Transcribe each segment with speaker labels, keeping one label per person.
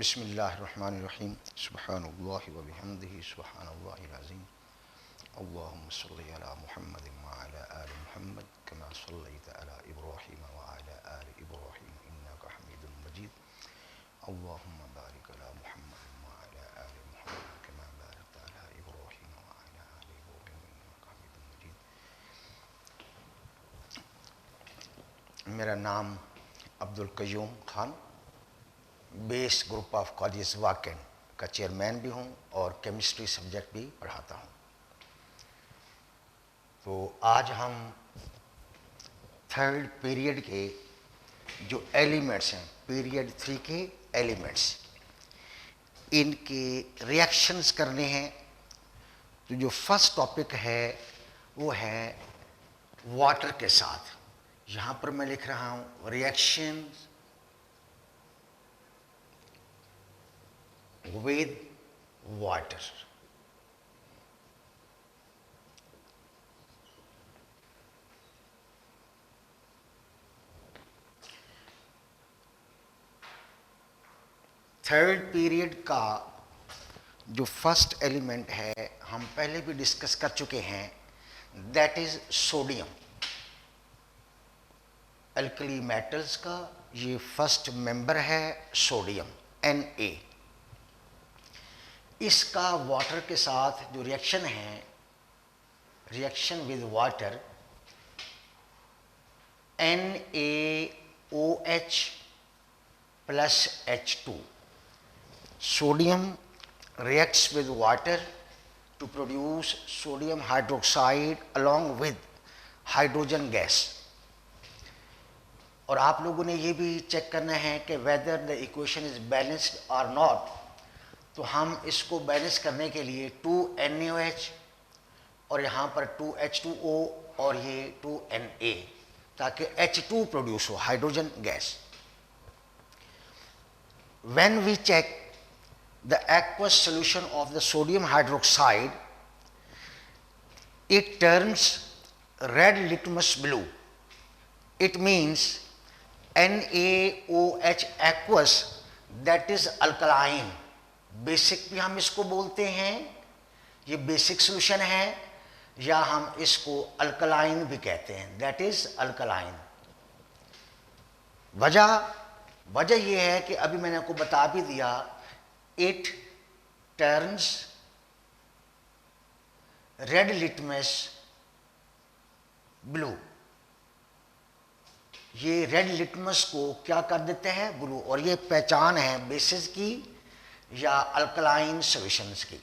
Speaker 1: बिस्मिल्लाहिर्रहमानिर्रहीम सुब्हानल्लाहि व बिहम्दिही सुब्हानल्लाहिल अज़ीम अल्लाहुम्मा सल्लि अला मुहम्मदिन व अला आलि मुहम्मद कमा सल्लैता अला इब्राहीम व अला आलि इब्राहीम इन्नका हमीदुम मजीद अल्लाहुम्मा बारिक अला मुहम्मदिन व अला आलि मुहम्मद कमा बारकता अला इब्राहीम व अला आलि इब्राहीम इन्नका हमीदुम मजीद। मेरा नाम Abdul Qayyum Khan, base group of college वाकन का चेयरमैन भी हूँ और केमिस्ट्री सब्जेक्ट भी पढ़ाता हूँ। तो आज हम थर्ड पीरियड के जो एलिमेंट्स हैं, पीरियड 3 के एलिमेंट्स, इनके रिएक्शंस करने हैं। तो जो फर्स्ट टॉपिक है वो है वाटर के साथ। यहाँ पर मैं लिख रहा हूँ reactions with water। Third period का जो फर्स्ट एलिमेंट है हम पहले भी डिस्कस कर चुके हैं, that is sodium. Alkali metals का ये फर्स्ट मेंबर है सोडियम, Na। इसका वाटर के साथ जो रिएक्शन है, reaction with water, NaOH plus H2। Sodium reacts with water to produce sodium hydroxide along with hydrogen gas। और आप लोगों ने ये भी चेक करना है कि whether the equation is balanced or not। तो हम इसको बैलेंस करने के लिए 2NaOH और यहाँ पर 2H2O और ये 2Na, ताकि H2 प्रोड्यूस हो, hydrogen gas. When we check the aqueous solution of the sodium hydroxide, it turns red litmus blue। It means NaOH aqueous, that is alkaline। Basic भी हम इसको बोलते हैं, ये बेसिक सोल्यूशन है, या हम इसको अल्कलाइन भी कहते हैं, दैट इज अल्कलाइन। वजह ये है कि अभी मैंने आपको बता भी दिया, it turns red litmus blue. ये रेड लिटमस को क्या कर देते हैं, ब्लू। और ये पहचान है बेसिस की या अल्कलाइन सॉल्यूशंस की।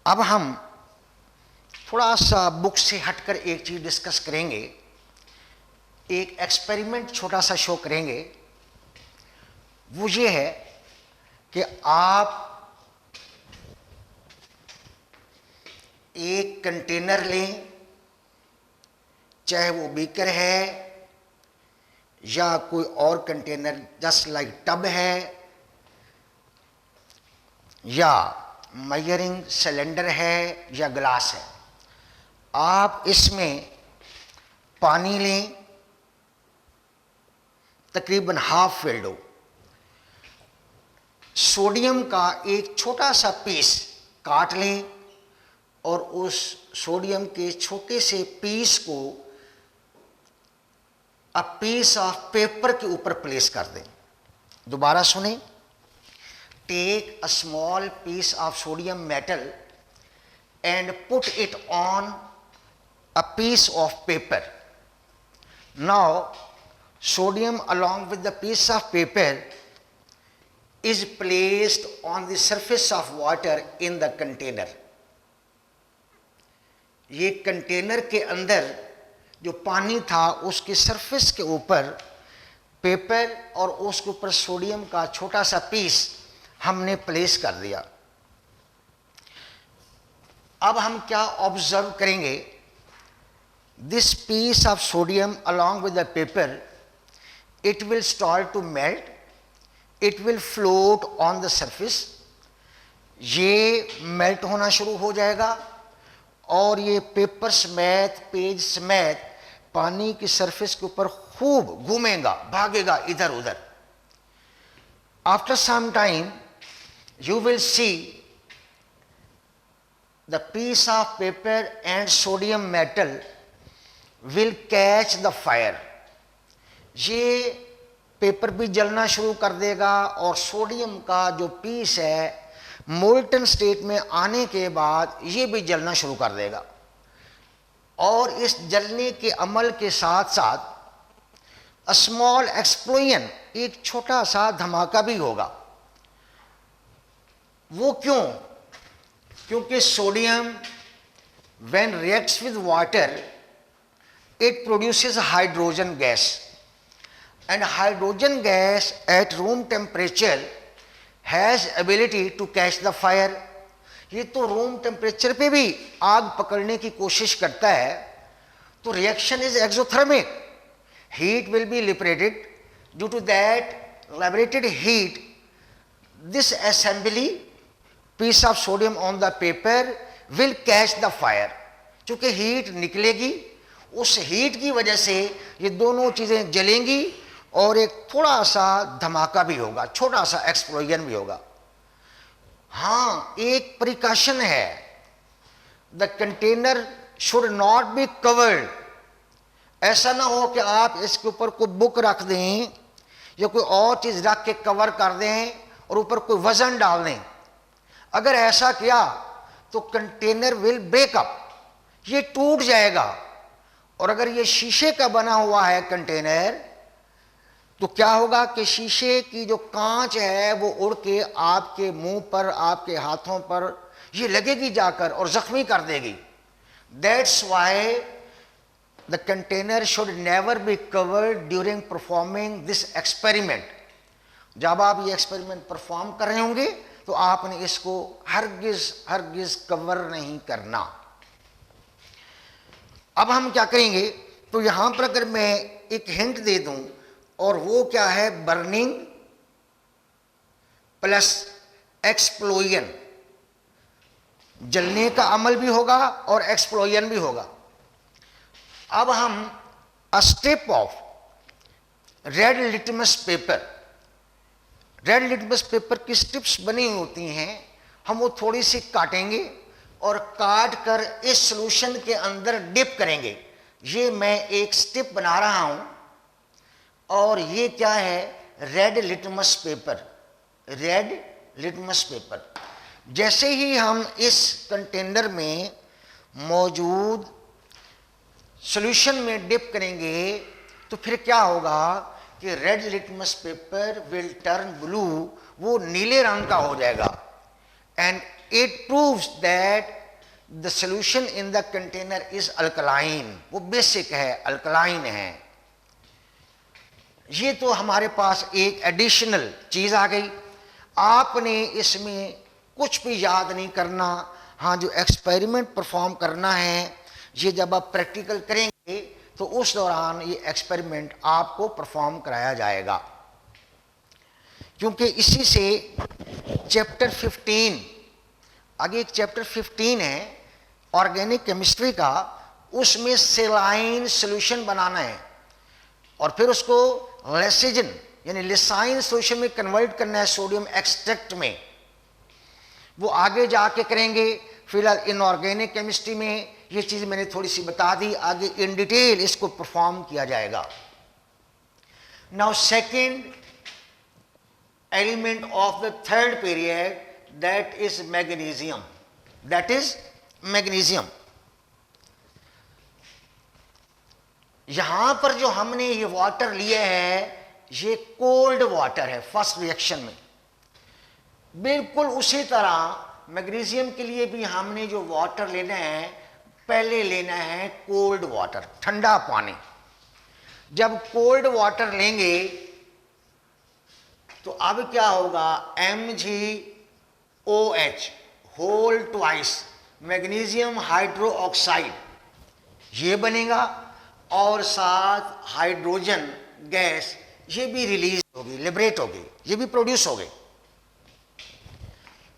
Speaker 1: अब हम थोड़ा सा बुक से हटकर एक चीज डिस्कस करेंगे, एक एक्सपेरिमेंट छोटा सा शो करेंगे। वो ये है कि आप एक कंटेनर लें, चाहे वो बीकर है या कोई और कंटेनर जस्ट लाइक टब है, या मेजरिंग सिलेंडर है या ग्लास है। आप इसमें पानी लें, तकरीबन हाफ फिल्ड हो। सोडियम का एक छोटा सा पीस काट लें और उस सोडियम के छोटे से पीस को अ पीस ऑफ पेपर के ऊपर प्लेस कर दें। दोबारा सुने, take a small piece of sodium metal and put it on a piece of paper। Now sodium along with the piece of paper is placed on the surface of water in the container। ये container के अंदर जो पानी था उसके surface के ऊपर paper और उसके ऊपर सोडियम का छोटा सा पीस हमने प्लेस कर दिया। अब हम क्या ऑब्जर्व करेंगे, this piece of sodium along with the paper, it will start to melt, it will float on the surface. ये मेल्ट होना शुरू हो जाएगा और ये पेपर समेत, पेज समेत पानी की सरफेस के ऊपर खूब घूमेगा, भागेगा इधर उधर। After some time, you will see the piece of paper and sodium metal will catch the fire. ये पेपर भी जलना शुरू कर देगा और सोडियम का जो पीस है मोल्टन स्टेट में आने के बाद ये भी जलना शुरू कर देगा, और इस जलने के अमल के साथ साथ अ स्मॉल एक्सप्लोजन, एक छोटा सा धमाका भी होगा। वो क्यों? क्योंकि sodium when reacts with water it produces hydrogen gas, and hydrogen gas at room temperature has ability to catch the fire. ये तो रूम टेम्परेचर पे भी आग पकड़ने की कोशिश करता है। तो reaction is exothermic, heat will be liberated, due to that liberated heat this assembly piece of sodium on the paper will catch the fire. चूंकि हीट निकलेगी, उस हीट की वजह से ये दोनों चीज़ें जलेंगी और एक थोड़ा सा धमाका भी होगा, छोटा सा एक्सप्लोजन भी होगा। हाँ, एक प्रिकॉशन है, the container should not be covered. ऐसा ना हो कि आप इसके ऊपर कोई बुक रख दें या कोई और चीज़ रख के कवर कर दें और ऊपर कोई वजन डाल दें। अगर ऐसा किया तो कंटेनर विल ब्रेक अप, ये टूट जाएगा। और अगर ये शीशे का बना हुआ है कंटेनर, तो क्या होगा कि शीशे की जो कांच है वो उड़ के आपके मुंह पर, आपके हाथों पर ये लगेगी जाकर और जख्मी कर देगी। That's why the container should never be covered during performing this experiment. जब आप ये एक्सपेरिमेंट परफॉर्म कर रहे होंगे तो आपने इसको हरगिज कवर नहीं करना। अब हम क्या करेंगे, तो यहां पर अगर मैं एक हिंट दे दूं, और वो क्या है, बर्निंग प्लस एक्सप्लोजन। जलने का अमल भी होगा और एक्सप्लोजन भी होगा। अब हम a strip of red litmus paper, red litmus paper की स्ट्रिप्स बनी होती हैं, हम वो थोड़ी सी काटेंगे और काट कर इस सॉल्यूशन के अंदर डिप करेंगे। ये मैं एक स्ट्रिप बना रहा हूं, और ये क्या है, red litmus paper, red litmus paper. जैसे ही हम इस कंटेनर में मौजूद सॉल्यूशन में डिप करेंगे तो फिर क्या होगा कि red litmus paper will turn blue, वो नीले रंग का हो जाएगा। And it proves that the solution in the container is alkaline, वो बेसिक है, अल्कलाइन है। ये तो हमारे पास एक एडिशनल चीज आ गई। आपने इसमें कुछ भी याद नहीं करना। हाँ, जो एक्सपेरिमेंट परफॉर्म करना है, ये जब आप प्रैक्टिकल करेंगे तो उस दौरान ये एक्सपेरिमेंट आपको परफॉर्म कराया जाएगा, क्योंकि इसी से चैप्टर 15, आगे एक चैप्टर 15 है ऑर्गेनिक केमिस्ट्री का, उसमें सेलाइन सॉल्यूशन बनाना है और फिर उसको लेसिजन यानी लिसाइन सॉल्यूशन में कन्वर्ट करना है सोडियम एक्सट्रैक्ट में। वो आगे जाके करेंगे। फिलहाल इनऑर्गेनिक केमिस्ट्री में ये चीज़ मैंने थोड़ी सी बता दी, आगे इन डिटेल इसको परफॉर्म किया जाएगा। Now second element of the third period, that is magnesium, that is magnesium. यहां पर जो हमने ये वाटर लिया है, ये कोल्ड वाटर है फर्स्ट रिएक्शन में। बिल्कुल उसी तरह मैग्नीशियम के लिए भी हमने जो वाटर लेना है, पहले लेना है कोल्ड वाटर, ठंडा पानी। जब कोल्ड वाटर लेंगे तो अब क्या होगा, MgOH whole twice magnesium hydroxide ये बनेगा, और साथ हाइड्रोजन गैस ये भी रिलीज होगी, लिबरेट होगी, ये भी प्रोड्यूस होगी।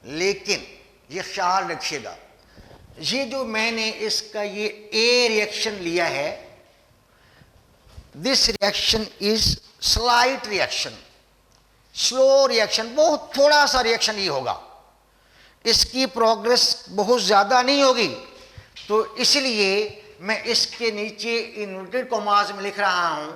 Speaker 1: लेकिन ये ख्याल रखिएगा, ये जो मैंने इसका ये ए रिएक्शन लिया है, this reaction is slight reaction, slow reaction, बहुत थोड़ा सा रिएक्शन ही होगा, इसकी प्रोग्रेस बहुत ज़्यादा नहीं होगी। तो इसलिए मैं इसके नीचे इन्वर्टेड कॉमास में लिख रहा हूं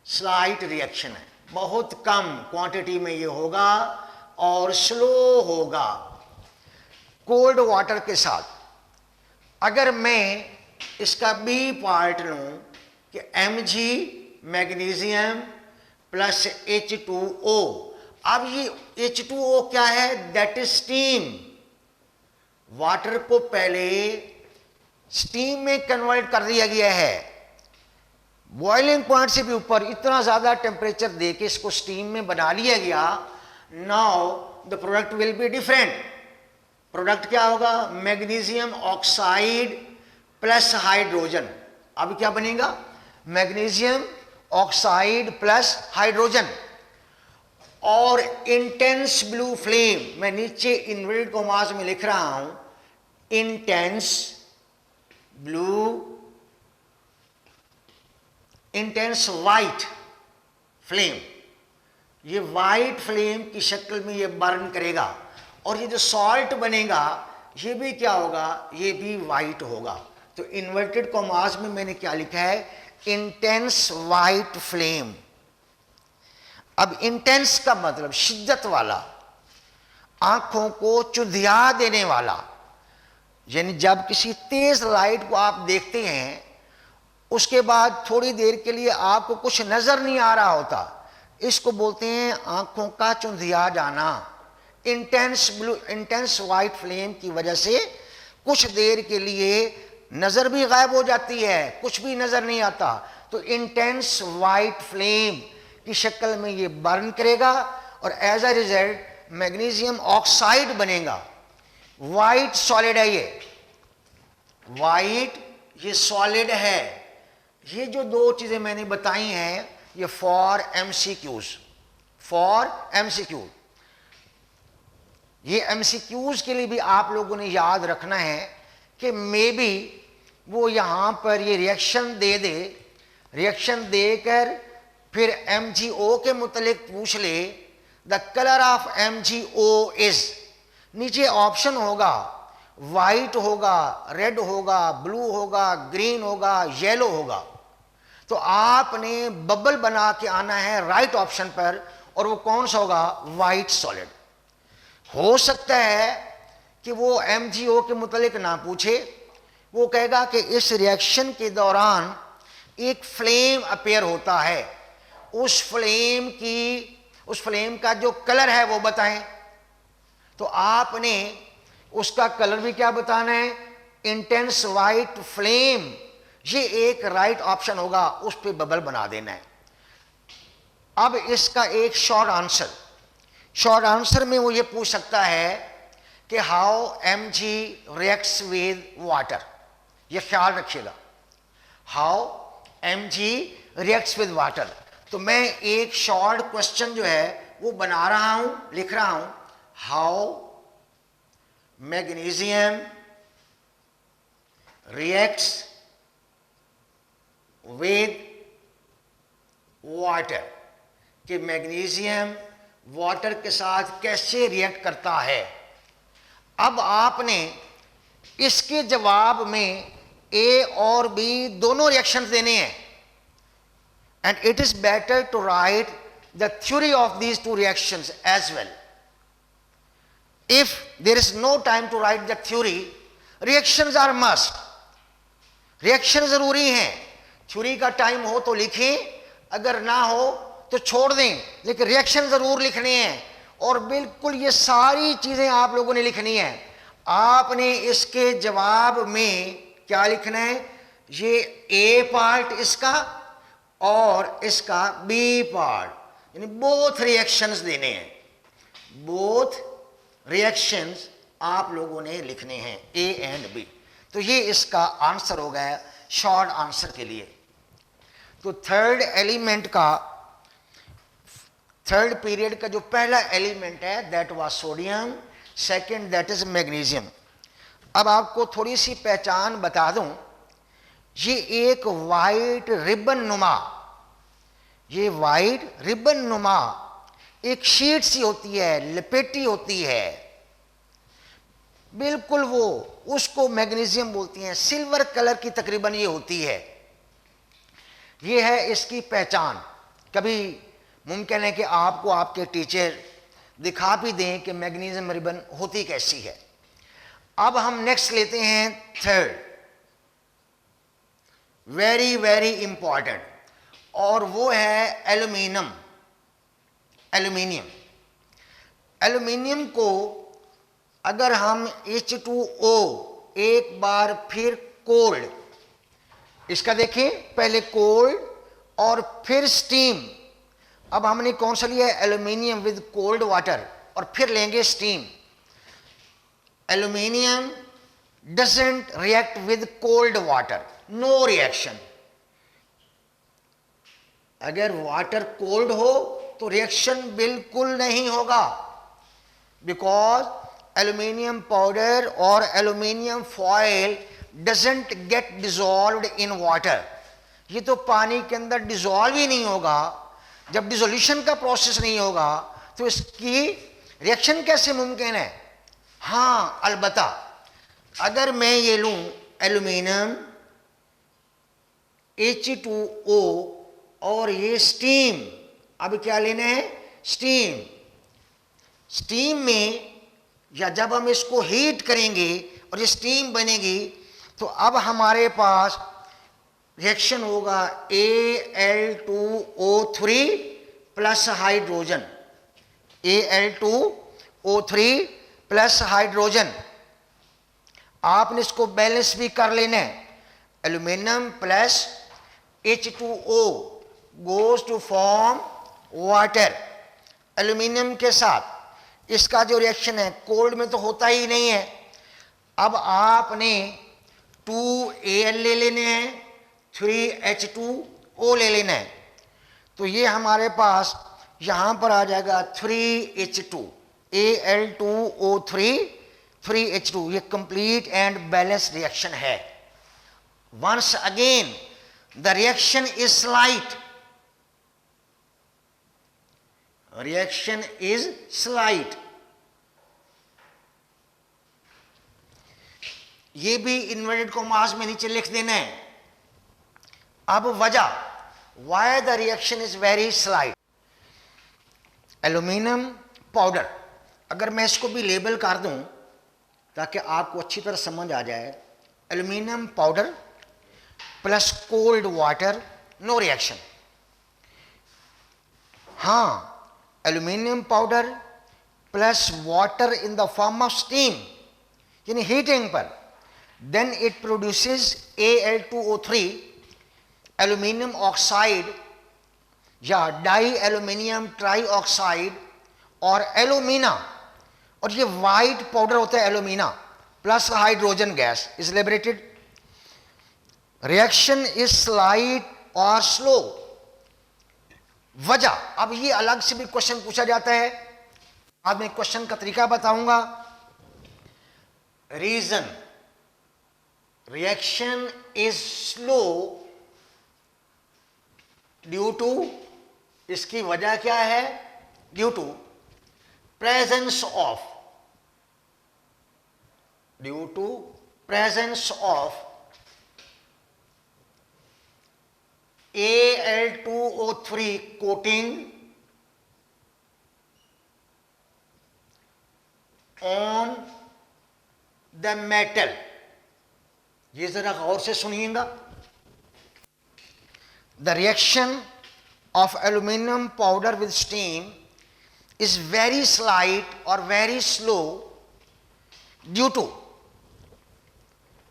Speaker 1: स्लाइट रिएक्शन है, बहुत कम क्वांटिटी में ये होगा और स्लो होगा। कोल्ड वाटर के साथ अगर मैं इसका बी पार्ट लूं कि Mg मैग्नीशियम प्लस H2O, अब ये H2O क्या है, दैट इज स्टीम। वाटर को पहले स्टीम में कन्वर्ट कर दिया गया है, बॉइलिंग पॉइंट से भी ऊपर इतना ज्यादा टेम्परेचर देके इसको स्टीम में बना लिया गया। Now the product will be different. Product क्या होगा, मैग्नीशियम ऑक्साइड प्लस हाइड्रोजन। अब क्या बनेगा, मैग्नीशियम ऑक्साइड प्लस हाइड्रोजन और इंटेंस ब्लू फ्लेम। मैं नीचे इन्वर्टेड कॉमास में लिख रहा हूं intense blue, intense white flame. ये वाइट फ्लेम की शक्ल में ये बर्न करेगा और ये जो सॉल्ट बनेगा ये भी क्या होगा, ये भी वाइट होगा। तो इन्वर्टेड कॉमास में मैंने क्या लिखा है, इंटेंस वाइट फ्लेम। अब इंटेंस का मतलब शिद्दत वाला, आंखों को चुंधिया देने वाला, यानी जब किसी तेज लाइट को आप देखते हैं उसके बाद थोड़ी देर के लिए आपको कुछ नजर नहीं आ रहा होता, इसको बोलते हैं आंखों का चुंधिया जाना। Intense blue, intense white flame की वजह से कुछ देर के लिए नजर भी गायब हो जाती है, कुछ भी नजर नहीं आता। तो इंटेंस वाइट फ्लेम की शक्ल में ये बर्न करेगा और as a result magnesium oxide बनेगा। वाइट सॉलिड है, ये वाइट, ये सॉलिड है। ये जो दो चीजें मैंने बताई हैं ये फॉर एमसीक्यू, ये एमसीक्यूज के लिए भी आप लोगों ने याद रखना है कि मे बी वो यहां पर ये रिएक्शन दे, रिएक्शन देकर फिर MgO के मुतलिक पूछ ले, the colour of MgO is, नीचे ऑप्शन होगा, वाइट होगा, रेड होगा, ब्लू होगा, ग्रीन होगा, येलो होगा। तो आपने बबल बना के आना है राइट ऑप्शन पर, और वो कौन सा होगा, वाइट सॉलिड। हो सकता है कि वो MgO के मुतलिक ना पूछे, वो कहेगा कि इस रिएक्शन के दौरान एक फ्लेम अपेयर होता है, उस फ्लेम का जो कलर है वो बताएं। तो आपने उसका कलर भी क्या बताना है, इंटेंस वाइट फ्लेम, ये एक राइट ऑप्शन होगा, उस पे बबल बना देना है। अब इसका एक शॉर्ट आंसर में वो ये पूछ सकता है कि how Mg reacts with water, ये ख्याल रखिएगा, how Mg reacts with water. तो मैं एक शॉर्ट क्वेश्चन जो है वो बना रहा हूं, लिख रहा हूं, how magnesium reacts with water, कि मैग्नीशियम वाटर के साथ कैसे रिएक्ट करता है। अब आपने इसके जवाब में A और B दोनों रिएक्शंस देने हैं, and it is better to write the theory of these two reactions as well. If there is no time to write the theory, reactions are must. Reaction जरूरी हैं, थ्योरी का time हो तो लिखें, अगर ना हो तो छोड़ दें, लेकिन रिएक्शन जरूर लिखने हैं। और बिल्कुल ये सारी चीजें आप लोगों ने लिखनी है। आपने इसके जवाब में क्या लिखना है, ये A पार्ट इसका और इसका B पार्ट, यानी बोथ रिएक्शंस देने हैं, बोथ रिएक्शंस आप लोगों ने लिखने हैं, A एंड B। तो ये इसका आंसर हो गया शॉर्ट आंसर के लिए। तो थर्ड एलिमेंट का, थर्ड पीरियड का जो पहला एलिमेंट है that was sodium, second that is magnesium. अब आपको थोड़ी सी पहचान बता दूं, ये एक वाइट रिबन नुमा, ये वाइट रिबन नुमा एक शीट सी होती है, लपेटी होती है, बिल्कुल वो, उसको मैग्नीशियम बोलती हैं। सिल्वर कलर की तकरीबन ये होती है। ये है इसकी पहचान। कभी मुमकिन है कि आपको आपके टीचर दिखा भी दें कि मैग्नीशियम रिबन होती कैसी है। अब हम नेक्स्ट लेते हैं थर्ड, वेरी वेरी इंपॉर्टेंट, और वो है एल्यूमिनियम। एल्यूमिनियम, एल्यूमिनियम को अगर हम H2O एक बार फिर कोल्ड, इसका देखें, पहले कोल्ड और फिर स्टीम। अब हमने कौन सा लिया है? एल्यूमिनियम विद कोल्ड वाटर, और फिर लेंगे steam. Aluminium doesn't react with cold water, no reaction. अगर वाटर कोल्ड हो तो रिएक्शन बिल्कुल नहीं होगा, बिकॉज एल्यूमिनियम पाउडर और aluminium foil doesn't get dissolved in water. ये तो पानी के अंदर डिजॉल्व ही नहीं होगा। जब डिसोल्यूशन का प्रोसेस नहीं होगा तो इसकी रिएक्शन कैसे मुमकिन है? हाँ, अलबत्ता अगर मैं ये लूं एल्यूमिनियम H2O और ये स्टीम, अब क्या लेना है? स्टीम। स्टीम में या जब हम इसको हीट करेंगे और ये स्टीम बनेगी तो अब हमारे पास रिएक्शन होगा Al2O3 plus hydrogen, Al2O3 plus hydrogen. आपने इसको बैलेंस भी कर लेना है। Aluminium plus H2O goes to form water. Aluminium के साथ इसका जो रिएक्शन है कोल्ड में तो होता ही नहीं है। अब आपने 2Al ले लेने हैं, 3H2O ले लेना है, तो ये हमारे पास यहां पर आ जाएगा 3H2, Al2O3 3H2। ये कंप्लीट एंड बैलेंस रिएक्शन है। Once again the reaction is slight, reaction is slight. ये भी इन्वर्टेड कॉमास में नीचे लिख देना है। अब वजह why the reaction is very slight. Aluminium powder, अगर मैं इसको भी लेबल कर दूं ताकि आपको अच्छी तरह समझ आ जाए, aluminium powder plus cold water, no reaction. हाँ, aluminium powder plus water in the form of steam, यानी हीटिंग पर, then it produces Al2O3 aluminium oxide या डाई एल्यूमिनियम ट्राई ऑक्साइड और एल्यूमिना, और ये वाइट पाउडर होता है alumina plus hydrogen gas is liberated. Reaction is slight और slow. वजह, अब ये अलग से भी क्वेश्चन पूछा जाता है, बाद में क्वेश्चन का तरीका बताऊंगा। Reason reaction is slow due to, इसकी वजह क्या है? Due to presence of, due to presence of Al2O3 coating on the metal। ये जरा गौर से सुनिएगा। The reaction of aluminum powder with steam is very slight or very slow due to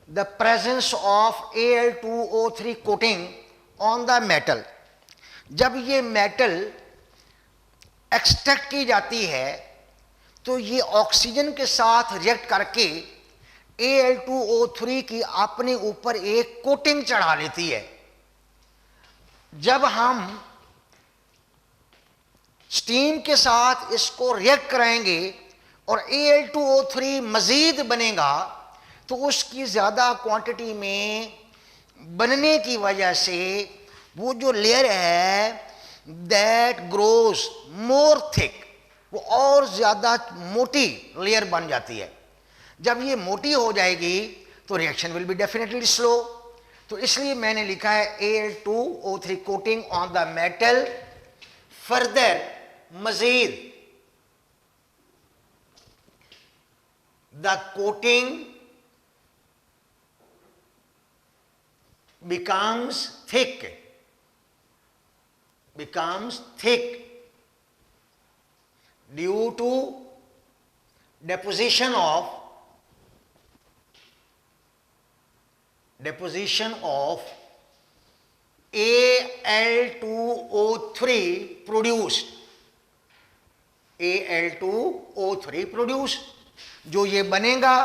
Speaker 1: the presence of Al2O3 coating on the metal। जब ये metal extract की जाती है तो ये ऑक्सीजन के साथ रिएक्ट करके Al2O3 की अपने ऊपर एक कोटिंग चढ़ा लेती है। जब हम स्टीम के साथ इसको रिएक्ट कराएंगे और Al2O3 मजीद बनेगा तो उसकी ज़्यादा क्वांटिटी में बनने की वजह से वो जो लेयर है दैट ग्रोज मोर थिक, वो और ज़्यादा मोटी लेयर बन जाती है। जब ये मोटी हो जाएगी तो reaction will be definitely slow. तो इसलिए मैंने लिखा है Al2O3 coating on the metal further मजीद the coating becomes thick due to deposition of Al2O3 produced, जो ये बनेगा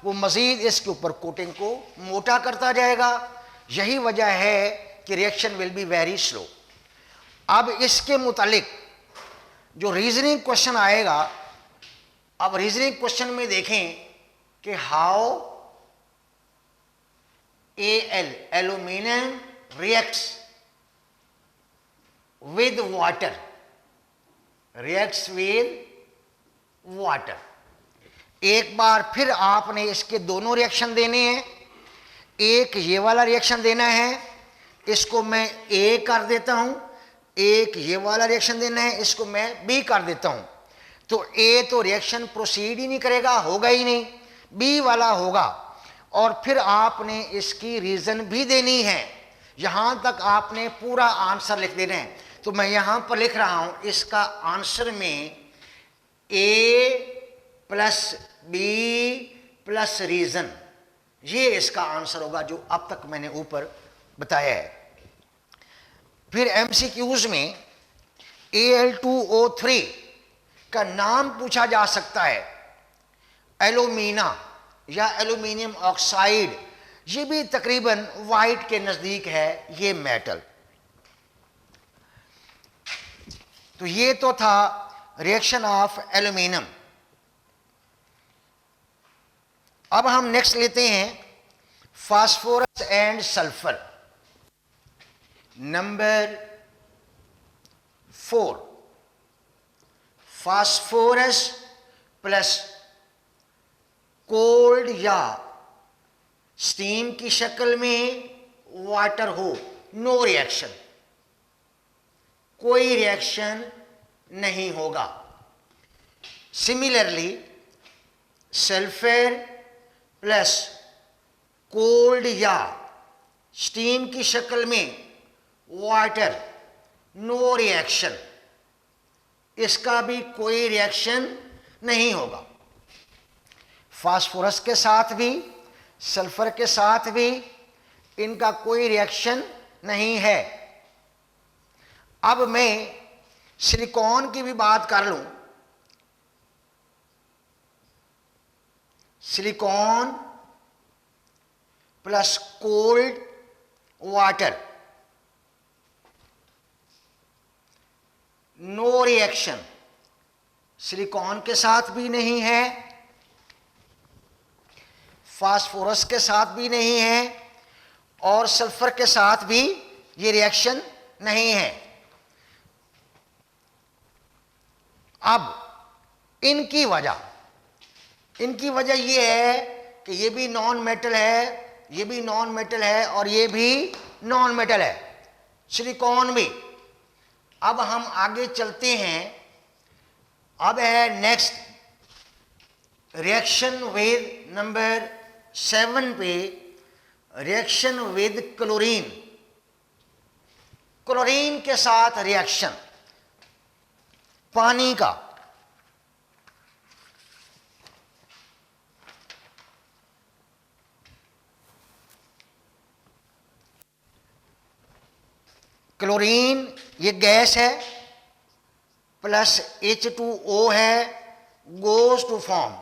Speaker 1: वो मजीद इसके ऊपर कोटिंग को मोटा करता जाएगा। यही वजह है कि reaction will be very slow. अब इसके मुतालिक जो रीजनिंग क्वेश्चन आएगा, अब रीजनिंग क्वेश्चन में देखें कि how Al aluminium reacts with water. एक बार फिर आपने इसके दोनों रिएक्शन देने हैं। एक ये वाला रिएक्शन देना है, इसको मैं ए कर देता हूं। एक ये वाला रिएक्शन देना है, इसको मैं बी कर देता हूं। तो ए तो रिएक्शन प्रोसीड ही नहीं करेगा, होगा ही नहीं, बी वाला होगा। और फिर आपने इसकी रीजन भी देनी है। यहां तक आपने पूरा आंसर लिख देना है। तो मैं यहां पर लिख रहा हूं, इसका आंसर में ए प्लस बी प्लस रीजन, ये इसका आंसर होगा जो अब तक मैंने ऊपर बताया है। फिर एमसीक्यूज में Al2O3 का नाम पूछा जा सकता है, एल्यूमिना या एल्यूमिनियम ऑक्साइड। ये भी तकरीबन वाइट के नजदीक है ये मेटल। तो ये तो था रिएक्शन ऑफ एल्यूमिनियम। अब हम नेक्स्ट लेते हैं phosphorus and sulphur. Number 4, phosphorus plus cold या स्टीम की शक्ल में वाटर हो, नो रिएक्शन, कोई रिएक्शन नहीं होगा। सिमिलरली सल्फर प्लस कोल्ड या स्टीम की शक्ल में वाटर, नो रिएक्शन, इसका भी कोई रिएक्शन नहीं होगा। फास्फोरस के साथ भी सल्फर के साथ भी इनका कोई रिएक्शन नहीं है। अब मैं सिलिकॉन की भी बात कर लूं। Silicon plus cold water, no reaction, silicon के साथ भी नहीं है, फास्फोरस के साथ भी नहीं है, और सल्फर के साथ भी ये रिएक्शन नहीं है। अब इनकी वजह ये है कि ये भी नॉन मेटल है, ये भी नॉन मेटल है, और ये भी नॉन मेटल है, सिलिकॉन भी। अब हम आगे चलते हैं। अब है नेक्स्ट रिएक्शन विद नंबर 7 पे, रिएक्शन विद क्लोरीन। क्लोरीन के साथ रिएक्शन पानी का। क्लोरीन ये गैस है, प्लस H2O है, goes to form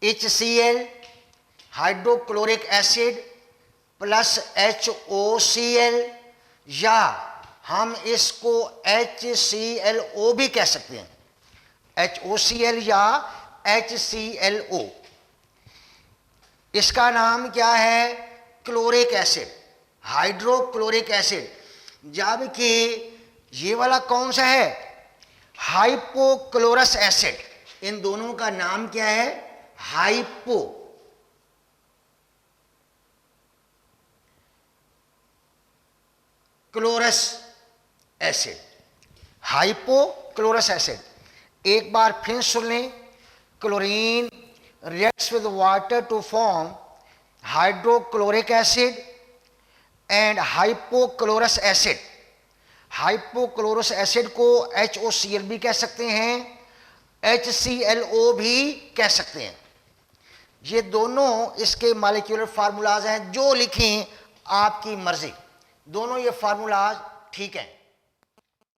Speaker 1: HCl, hydrochloric acid plus HOCl, या हम इसको HClO भी कह सकते हैं, HOCl या HClO। इसका नाम क्या है? Chloric acid, hydrochloric acid. जबकि ये वाला कौन सा है? Hypochlorous acid. इन दोनों का नाम क्या है? Hypochlorous acid. Hypochlorous acid. एक बार फिर सुन लें, chlorine reacts with water to form hydrochloric acid and hypochlorous acid। Hypochlorous acid को HOCl भी कह सकते हैं, HClO भी कह सकते हैं। ये दोनों इसके मॉलिक्यूलर फार्मूलाज हैं, जो लिखें आपकी मर्जी, दोनों ये फार्मूलाज ठीक हैं।